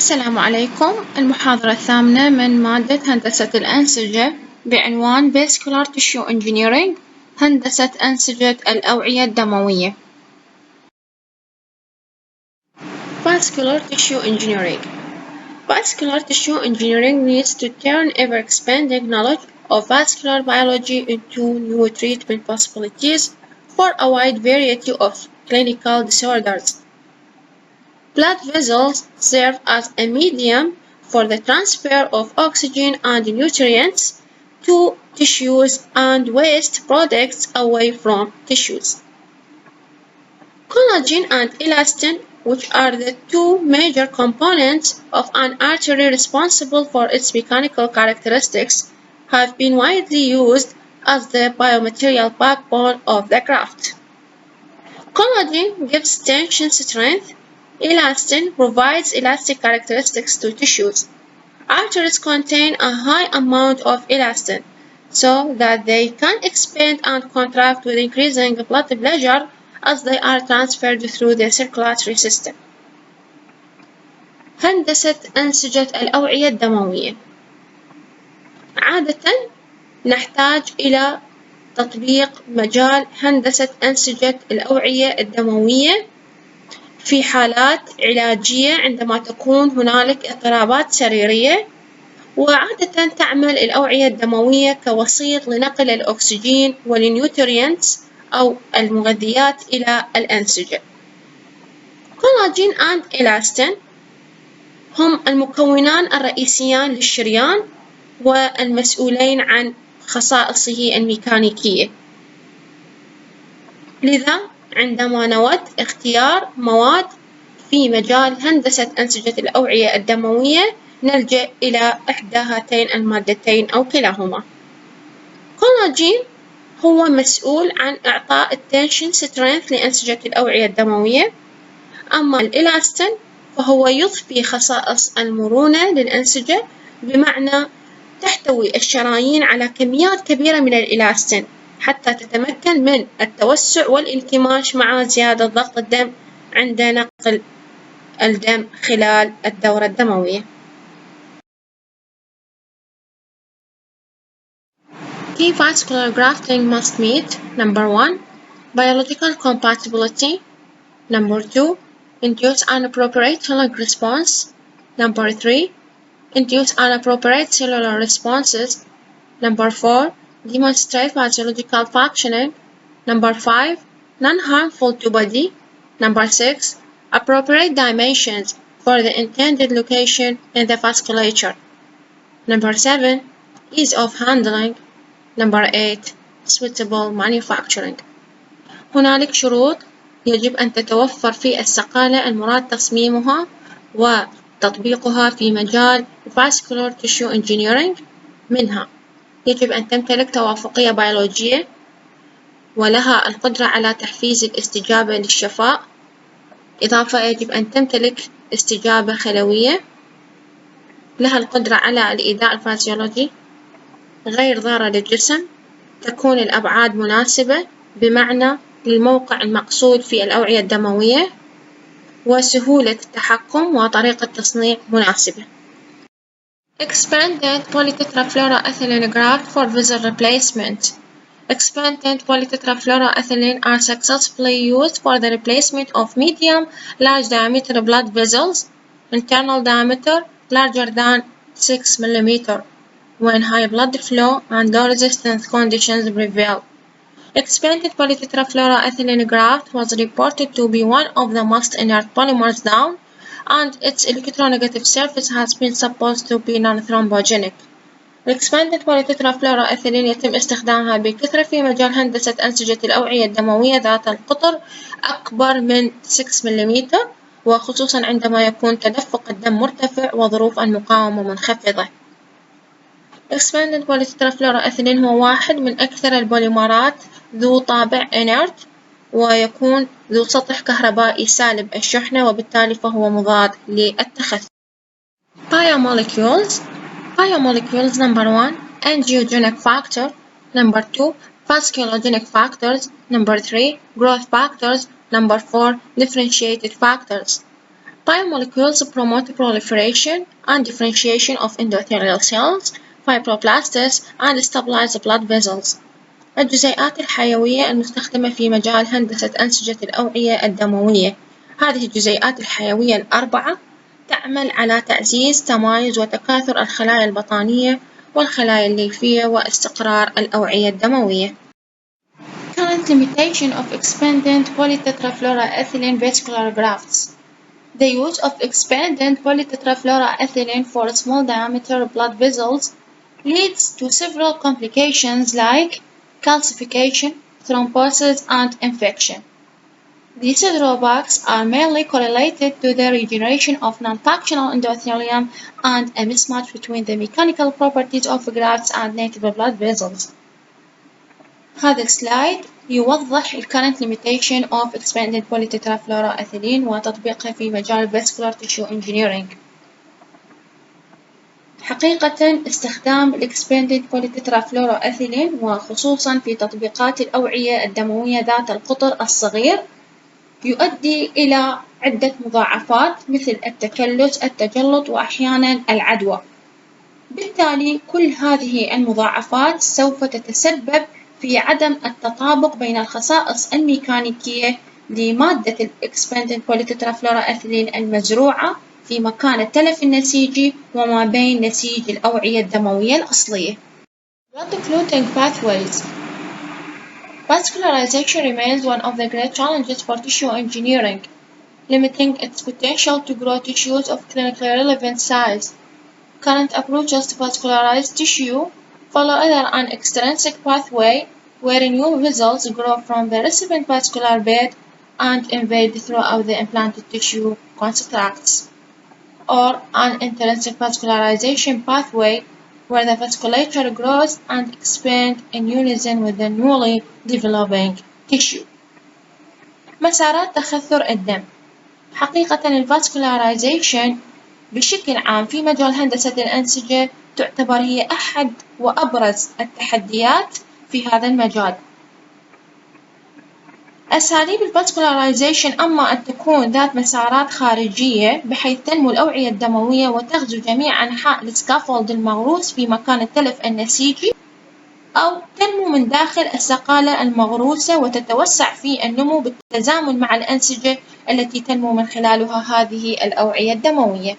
السلام عليكم. المحاضرة الثامنة من مادة هندسة الأنسجة بعنوان Vascular Tissue Engineering، هندسة أنسجة الأوعية الدموية. Vascular Tissue Engineering. Vascular Tissue Engineering needs to turn ever-expanding knowledge of vascular biology into new treatment possibilities for a wide variety of clinical disorders. Blood vessels serve as a medium for the transfer of oxygen and nutrients to tissues and waste products away from tissues. Collagen and elastin, which are the two major components of an artery responsible for its mechanical characteristics, have been widely used as the biomaterial backbone of the graft. Collagen gives tension strength. Elastin provides elastic characteristics to tissues. Arteries contain a high amount of elastin so that they can expand and contract with increasing blood pressure as they are transferred through the circulatory system. هندسة أنسجة الأوعية الدموية. عادة نحتاج إلى تطبيق مجال هندسة أنسجة الأوعية الدموية في حالات علاجية عندما تكون هنالك اضطرابات سريرية، وعادة تعمل الأوعية الدموية كوسيط لنقل الأكسجين والنيوترينتس أو المغذيات إلى الأنسجة. كولاجين and elastin هم المكونان الرئيسيان للشريان والمسؤولين عن خصائصه الميكانيكية. لذا عندما نود اختيار مواد في مجال هندسة أنسجة الأوعية الدموية نلجأ إلى إحدى هاتين المادتين أو كلاهما. كولاجين هو مسؤول عن إعطاء التنشن سترينث لأنسجة الأوعية الدموية، أما الإلاستين فهو يضفي خصائص المرونة للأنسجة، بمعنى تحتوي الشرايين على كميات كبيرة من الإلاستين حتى تتمكن من التوسع والانكماش مع زيادة ضغط الدم عند نقل الدم خلال الدورة الدموية. Key vascular grafting must meet: number 1, biological compatibility; number 2, induce an appropriate healing response; number 3, induce an appropriate cellular responses; number 4, demonstrate physiological functioning; number 5, non-harmful to body; number 6, appropriate dimensions for the intended location in the vasculature; number 7, ease of handling; number 8, suitable manufacturing. هنالك شروط يجب أن تتوفر في السقالة المراد تصميمها وتطبيقها في مجال Vascular Tissue Engineering. منها يجب أن تمتلك توافقية بيولوجية ولها القدرة على تحفيز الاستجابة للشفاء، إضافة يجب أن تمتلك استجابة خلوية، لها القدرة على الإيذاء الفسيولوجي، غير ضارة للجسم، تكون الأبعاد مناسبة بمعنى للموقع المقصود في الأوعية الدموية، وسهولة التحكم وطريقة تصنيع مناسبة. Expanded polytetrafluoroethylene graft for vessel replacement. Expanded polytetrafluoroethylene are successfully used for the replacement of medium large diameter blood vessels, internal diameter larger than 6 mm, when high blood flow and low resistance conditions prevail. Expanded polytetrafluoroethylene graft was reported to be one of the most inert polymers down, and its electronegative surface has been supposed to be non-thrombogenic. Expanded polytetrafluoroethylene يتم استخدامها بكثرة في مجال هندسة أنسجة الأوعية الدموية ذات القطر أكبر من 6 ملم، وخصوصا عندما يكون تدفق الدم مرتفع وظروف المقاومة منخفضة. Expanded polytetrafluoroethylene هو واحد من أكثر البوليمرات ذو طابع inert، ويكون ذو سطح كهربائي سالب الشحنة، وبالتالي فهو مضاد للتخثر. Biomolecules. Biomolecules: number 1, angiogenic factor; number 2, vasculogenic factors; number 3, growth factors; number 4, differentiated factors. Biomolecules promote proliferation and differentiation of endothelial cells, fibroblasts, and stabilize blood vessels. الجزيئات الحيوية المستخدمة في مجال هندسة أنسجة الأوعية الدموية. هذه الجزيئات الحيوية الأربعة تعمل على تعزيز تمايز وتكاثر الخلايا البطانية والخلايا الليفية واستقرار الأوعية الدموية. Current limitation of expanded polytetrafluoroethylene vascular grafts. The use of expanded polytetrafluoroethylene for small diameter blood vessels leads to several complications like calcification, thrombosis, and infection. These drawbacks are mainly correlated to the regeneration of non-functional endothelium and a mismatch between the mechanical properties of grafts and native blood vessels. هذا السلايد يوضح ال current limitation of expanded polytetrafluoroethylene وتطبيقها في مجال vascular tissue engineering. حقيقة استخدام ال expanded polytetrafluoroethylene وخصوصا في تطبيقات الأوعية الدموية ذات القطر الصغير يؤدي إلى عدة مضاعفات مثل التكلس، التجلط، وأحيانا العدوى. بالتالي كل هذه المضاعفات سوف تتسبب في عدم التطابق بين الخصائص الميكانيكية لمادة ال expanded polytetrafluoroethylene المزروعة في مكان التلف النسيجي وما بين نسيج الأوعية الدموية الأصلية. Blood clotting pathways. Vascularization remains one of the great challenges for tissue engineering, limiting its potential to grow tissues of clinically relevant size. Current approaches to vascularized tissue follow either an extrinsic pathway where new vessels grow from the recipient vascular bed and invade throughout the implanted tissue constructs, or an intrinsic vascularization pathway where the vasculature grows and expands in unison with the newly developing tissue. مسارات تخثر الدم. حقيقة الفاسكولارايزيشن بشكل عام في مجال هندسة الأنسجة تعتبر هي أحد وأبرز التحديات في هذا المجال. أساليب الفاسكولارايزيشن أما أن تكون ذات مسارات خارجية بحيث تنمو الأوعية الدموية وتغزو جميع أنحاء السكافولد المغروس في مكان التلف النسيجي، أو تنمو من داخل السقالة المغروسة وتتوسع في النمو بالتزامن مع الأنسجة التي تنمو من خلالها هذه الأوعية الدموية.